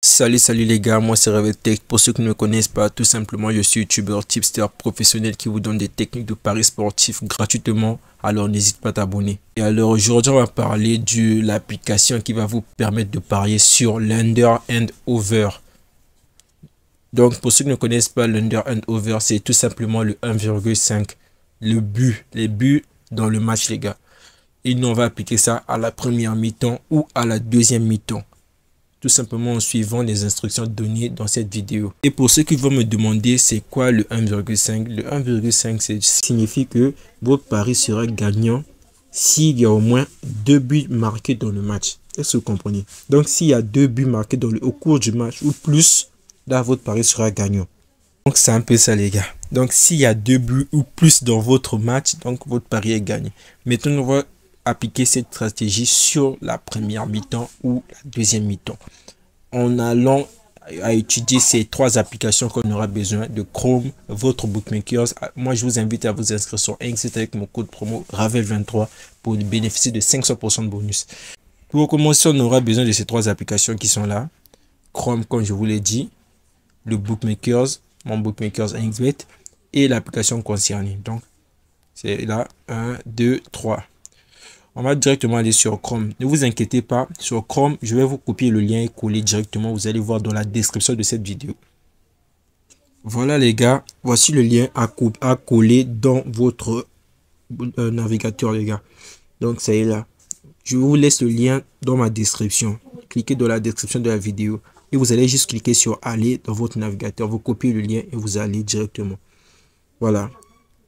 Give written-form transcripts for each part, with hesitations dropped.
Salut les gars, moi c'est RevelTech. Pour ceux qui ne me connaissent pas, tout simplement je suis youtubeur tipster professionnel qui vous donne des techniques de paris sportifs gratuitement. Alors n'hésite pas à t'abonner. Et alors aujourd'hui on va parler de l'application qui va vous permettre de parier sur l'under and over. Donc pour ceux qui ne connaissent pas l'under and over, c'est tout simplement le 1,5. Les buts dans le match les gars. Et nous on va appliquer ça à la première mi-temps ou à la deuxième mi-temps. Tout simplement en suivant les instructions données dans cette vidéo. Et pour ceux qui vont me demander c'est quoi le 1,5, le 1,5 signifie que votre pari sera gagnant s'il y a au moins 2 buts marqués dans le match. Est-ce que vous comprenez? Donc s'il y a 2 buts marqués au cours du match ou plus, là votre pari sera gagnant. Donc c'est un peu ça les gars. Donc s'il y a 2 buts ou plus dans votre match, donc votre pari est gagné. Maintenant on va appliquer cette stratégie sur la première mi-temps ou la deuxième mi-temps en allant à étudier ces 3 applications qu'on aura besoin de Chrome, votre bookmakers. Moi je vous invite à vous inscrire sur Xbet avec mon code promo Ravel23 pour bénéficier de 500% de bonus. Pour commencer, on aura besoin de ces 3 applications qui sont là. Chrome, comme je vous l'ai dit, le bookmakers, mon bookmakers Xbet et l'application concernée. Donc c'est là 1 2 3. On va directement aller sur Chrome. Ne vous inquiétez pas, sur Chrome, je vais vous copier le lien et coller directement. Vous allez voir dans la description de cette vidéo. Voilà les gars, voici le lien à coller dans votre navigateur les gars. Donc ça est là. Je vous laisse le lien dans ma description. Cliquez dans la description de la vidéo et vous allez juste cliquer sur aller dans votre navigateur. Vous copiez le lien et vous allez directement. Voilà.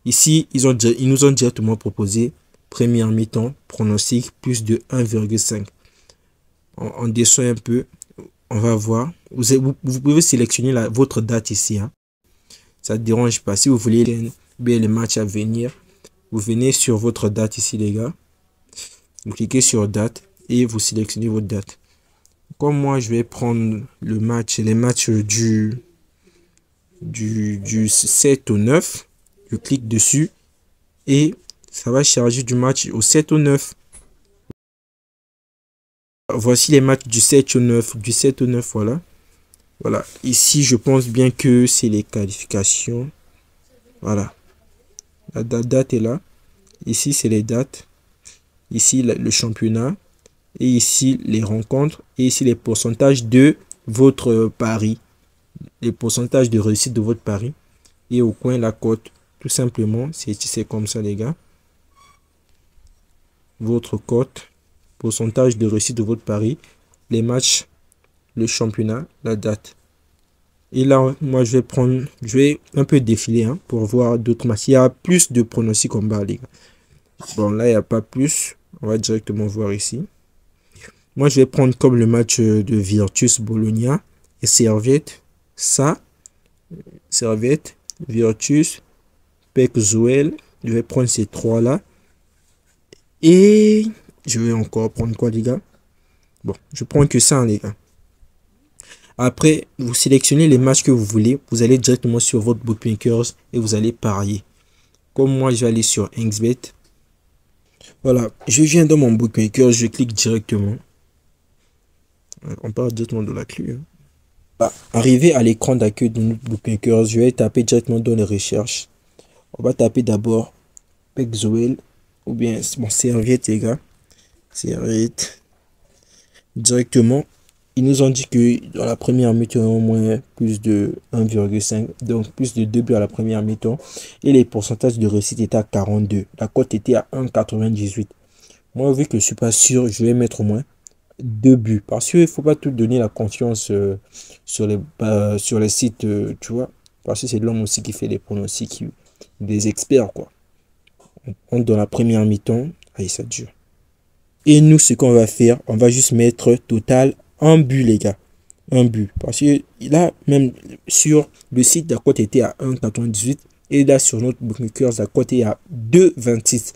Ici, ils nous ont directement proposé première mi-temps, pronostic plus de 1,5. On descend un peu, on va voir. Vous pouvez sélectionner votre date ici. Hein. Ça ne dérange pas. Si vous voulez bien les matchs à venir, vous venez sur votre date ici, les gars. Vous cliquez sur date et vous sélectionnez votre date. Comme moi, je vais prendre les matchs du 7 au 9. Je clique dessus et ça va charger du match au 7 au 9. Voici les matchs du 7 au 9. Du 7 au 9, voilà. Voilà. Ici, je pense bien que c'est les qualifications. Voilà. La date est là. Ici, c'est les dates. Ici, le championnat. Et ici, les rencontres. Et ici, les pourcentages de votre pari. Les pourcentages de réussite de votre pari. Et au coin, la cote. Tout simplement, c'est comme ça, les gars. Votre cote, pourcentage de réussite de votre pari, les matchs, le championnat, la date. Et là, moi, je vais un peu défiler hein, pour voir d'autres matchs. Il y a plus de pronostics en bas, les gars. Bon, là, il n'y a pas plus. On va directement voir ici. Moi, je vais prendre comme le match de Virtus Bologna et Servette. Ça, Servette, Virtus, PEC Zwolle. Je vais prendre ces 3-là. Et je vais encore prendre quoi les gars? Bon, je prends que ça les gars. Après, vous sélectionnez les matchs que vous voulez. Vous allez directement sur votre bookmakers et vous allez parier. Comme moi, je vais aller sur Xbet. Voilà, je viens dans mon bookmaker, je clique directement. On part directement de la clé. Hein. Arrivé à l'écran d'accueil de notre bookmaker, je vais taper directement dans les recherches. On va taper d'abord PEC Zwolle. Ou bien mon Servette les gars, Servette directement. Ils nous ont dit que dans la première mi-temps au moins plus de 1,5, donc plus de 2 buts à la première mi-temps et les pourcentages de réussite étaient à 42, la cote était à 1,98. Moi vu que je suis pas sûr, je vais mettre au moins 2 buts parce qu'il faut pas tout donner la confiance sur les sites tu vois, parce que c'est l'homme aussi qui fait les pronostics, des experts quoi. On dans la première mi-temps, allez ça dure. Et nous ce qu'on va faire, on va juste mettre total un but les gars, un but parce que là même sur le site la cote était à 1,98 et là sur notre bookmakers la cote est à 2,26.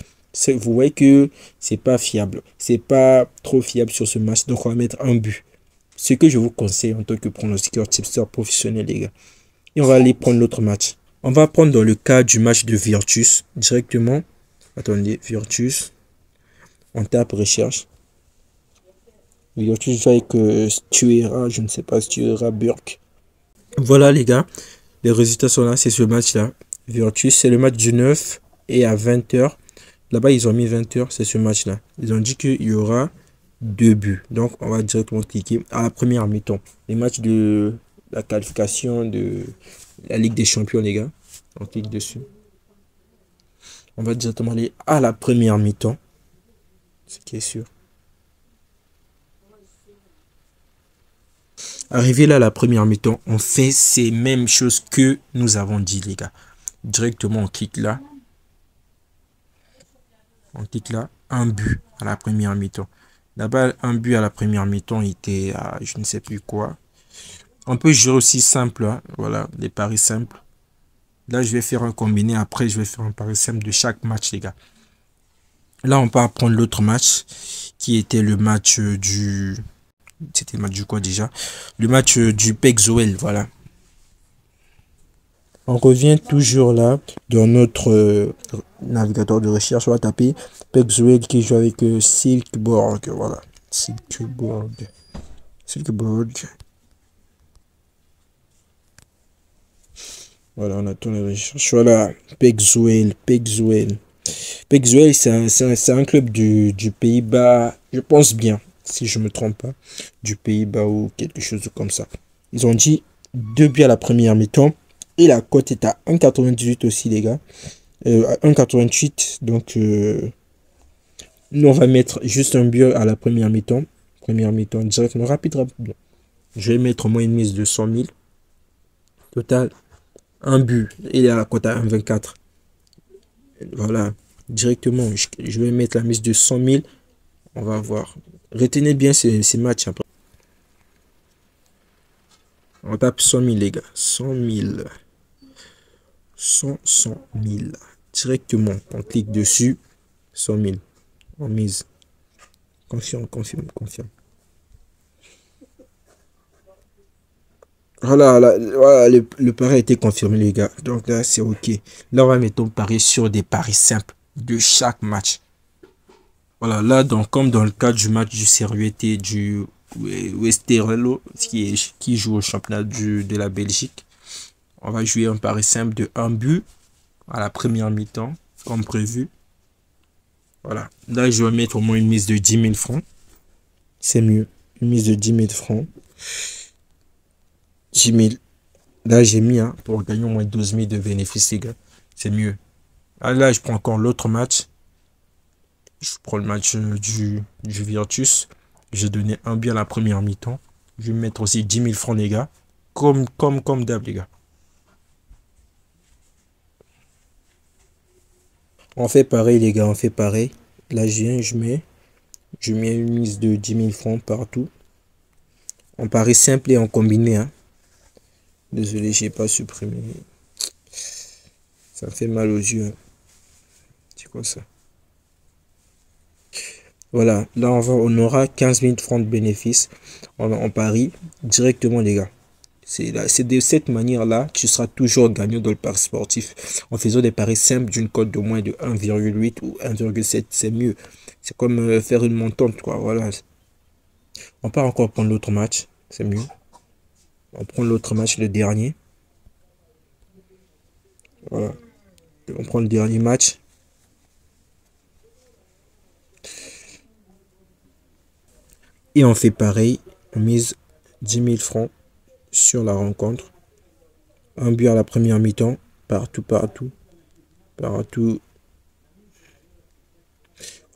Vous voyez que c'est pas fiable, c'est pas trop fiable sur ce match, donc on va mettre un but. Ce que je vous conseille en tant que pronostiqueur tipster professionnel les gars. Et on va aller prendre l'autre match. On va prendre dans le cas du match de Virtus directement. Attendez, Virtus. On tape recherche. Virtus joue avec Stuera, je ne sais pas, Stuera Burke. Voilà les gars, les résultats sont là, c'est ce match-là. Virtus, c'est le match du 9 et à 20 h. Là-bas, ils ont mis 20 h, c'est ce match-là. Ils ont dit qu'il y aura 2 buts. Donc, on va directement cliquer à la première mi-temps. Les matchs de la qualification de la Ligue des Champions, les gars. On clique dessus. On va directement aller à la première mi-temps. Ce qui est sûr. Arrivé là à la première mi-temps, on fait ces mêmes choses que nous avons dit, les gars. Directement, on clique là. On clique là. Un but à la première mi-temps. Là-bas, un but à la première mi-temps était à je ne sais plus quoi. On peut jouer aussi simple, hein. Voilà, les paris simples. Là, je vais faire un combiné. Après, je vais faire un pari simple de chaque match, les gars. Là, on va prendre l'autre match qui était le match du... C'était le match du quoi déjà? Le match du Pexoel, voilà. On revient toujours là dans notre navigateur de recherche. On va taper Pexoel qui joue avec Silkeborg. Voilà. Silkeborg. Silkeborg. Voilà, on attend les recherches. Voilà, Pexoel. Pexoel, c'est un club du Pays-Bas, je pense bien, si je ne me trompe pas, du Pays-Bas ou quelque chose comme ça. Ils ont dit 2 buts à la première mi-temps et la cote est à 1,98 aussi, les gars. À 1,88, donc nous on va mettre juste un but à la première mi-temps. Première mi-temps, directement, rapide. Je vais mettre au moins une mise de 100 000. Total, un but, il est à la cote à 1,24. Voilà, directement, je vais mettre la mise de 100 000. On va voir. Retenez bien ces matchs. Après. On tape 100 000, les gars. 100 000. 100 000. Directement, on clique dessus. 100 000. On mise. Confirme. Voilà, voilà le pari a été confirmé, les gars. Donc là, c'est OK. Là, on va mettre un pari sur des paris simples de chaque match. Voilà, là, donc, comme dans le cas du match du Servette du Westerlo, qui joue au championnat de la Belgique, on va jouer un pari simple de 1 but à la première mi-temps, comme prévu. Voilà, là, je vais mettre au moins une mise de 10 000 francs. C'est mieux, une mise de 10 000 francs. 10 000. Là, j'ai mis pour gagner au moins 12 000 de bénéfices, les gars. C'est mieux. Ah, là, je prends encore l'autre match. Je prends le match du Virtus. J'ai donné un but à la première mi-temps. Je vais mettre aussi 10 000 francs, les gars. Comme d'hab, les gars. On fait pareil, les gars. On fait pareil. Là, je mets une mise de 10 000 francs partout. On parie simple et en combiné. Hein. Désolé, j'ai pas supprimé. Ça fait mal aux yeux. Hein. C'est quoi ça? Voilà, là on aura 15 000 francs de bénéfices en parie directement, les gars. C'est de cette manière-là, tu seras toujours gagnant dans le pari sportif en faisant des paris simples d'une cote de moins de 1,8 ou 1,7. C'est mieux. C'est comme faire une montante, quoi. Voilà. On part encore prendre l'autre match. C'est mieux. On prend l'autre match, le dernier. Voilà. On prend le dernier match. Et on fait pareil. On mise 10 000 francs sur la rencontre. Un but à la première mi-temps. Partout.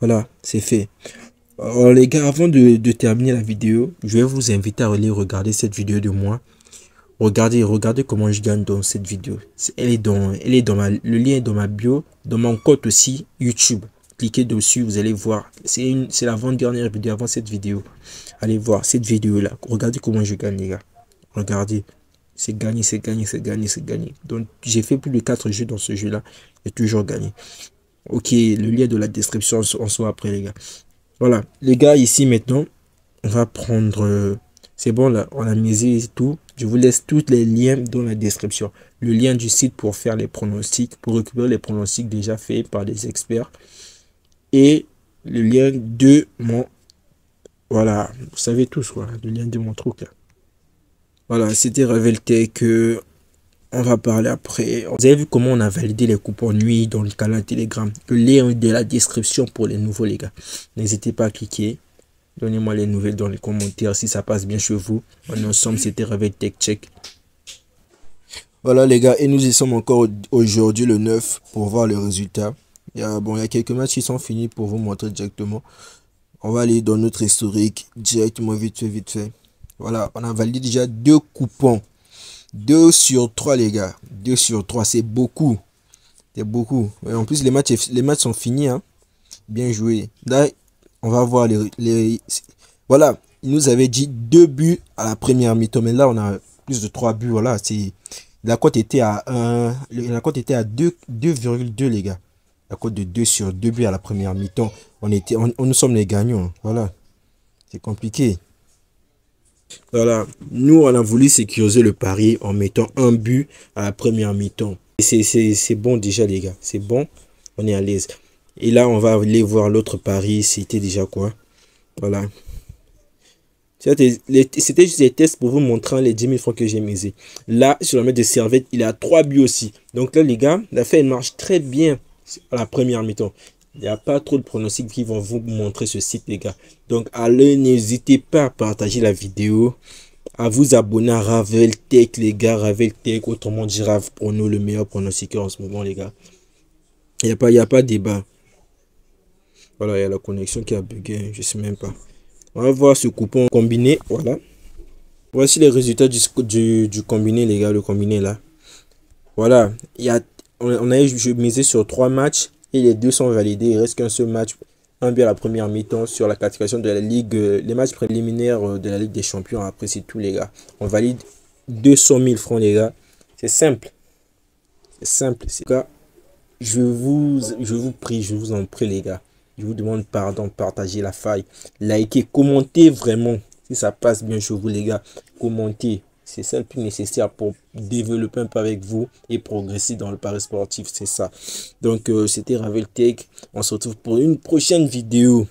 Voilà, c'est fait. Alors les gars, avant de terminer la vidéo, je vais vous inviter à aller regarder cette vidéo de moi. Regardez comment je gagne dans cette vidéo. Le lien est dans ma bio, dans mon compte aussi YouTube. Cliquez dessus, vous allez voir. C'est l'avant-dernière vidéo avant cette vidéo. Allez voir cette vidéo-là. Regardez comment je gagne, les gars. Regardez. C'est gagné. Donc, j'ai fait plus de 4 jeux dans ce jeu-là. J'ai toujours gagné. OK, le lien de la description en soit après, les gars. Voilà, les gars, ici, maintenant, on va prendre... c'est bon, là, on a misé et tout. Je vous laisse tous les liens dans la description. Le lien du site pour faire les pronostics, pour récupérer les pronostics déjà faits par des experts. Et le lien de mon Voilà, vous savez tous quoi, le lien de mon truc là. Voilà, c'était Raveltech. On va parler après. Vous avez vu comment on a validé les coupons nuit dans le canal Telegram. Le lien est de la description pour les nouveaux les gars. N'hésitez pas à cliquer. Donnez-moi les nouvelles dans les commentaires si ça passe bien chez vous. On est ensemble, c'était Raveltech Check. Voilà les gars, et nous y sommes encore aujourd'hui le 9 pour voir les résultats. Il y a quelques matchs qui sont finis pour vous montrer directement. On va aller dans notre historique directement vite fait. Voilà, on a validé déjà 2 coupons. 2 sur 3 les gars. 2 sur 3, c'est beaucoup. C'est beaucoup. Et en plus, les matchs sont finis. Hein. Bien joué. Là, on va voir les... Voilà, il nous avait dit 2 buts à la première mi-temps. Mais là, on a plus de 3 buts. Voilà, c'est... La cote était à 2,2 les gars. La cote de 2 sur 2 buts à la première mi-temps. Nous sommes les gagnants. Voilà. C'est compliqué. Voilà. Nous, on a voulu sécuriser le pari en mettant un but à la première mi-temps. C'est bon déjà, les gars. C'est bon. On est à l'aise. Et là, on va aller voir l'autre pari. C'était déjà quoi? Voilà. C'était juste des tests pour vous montrer les 10 000 francs que j'ai misé. Là, sur la mettre de Servette, il a 3 buts aussi. Donc là, les gars, l'affaire marche très bien à la première mi-temps. Il n'y a pas trop de pronostics qui vont vous montrer ce site, les gars. Donc, allez, n'hésitez pas à partager la vidéo, à vous abonner à Raveltech, les gars. Raveltech, autrement dit, Rav Prono, le meilleur pronostiqueur en ce moment, les gars. Il n'y a pas de débat. Voilà, il y a la connexion qui a bugué, je sais même pas. On va voir ce coupon combiné, voilà. Voici les résultats du combiné, les gars, le combiné là. Voilà, on a misé sur 3 matchs et les 2 sont validés. Il reste qu'un seul match, un but à la première mi-temps sur la qualification de la Ligue, les matchs préliminaires de la Ligue des Champions. Après, c'est tout, les gars. On valide 200 000 francs, les gars. C'est simple. C'est simple. Les gars, je vous prie, je vous en prie, les gars. Je vous demande pardon, partagez la faille, likez, commentez vraiment. Si ça passe bien chez vous, les gars, commentez. C'est ça le plus nécessaire pour développer un peu avec vous et progresser dans le pari sportif. C'est ça. Donc, c'était Raveltech. On se retrouve pour une prochaine vidéo.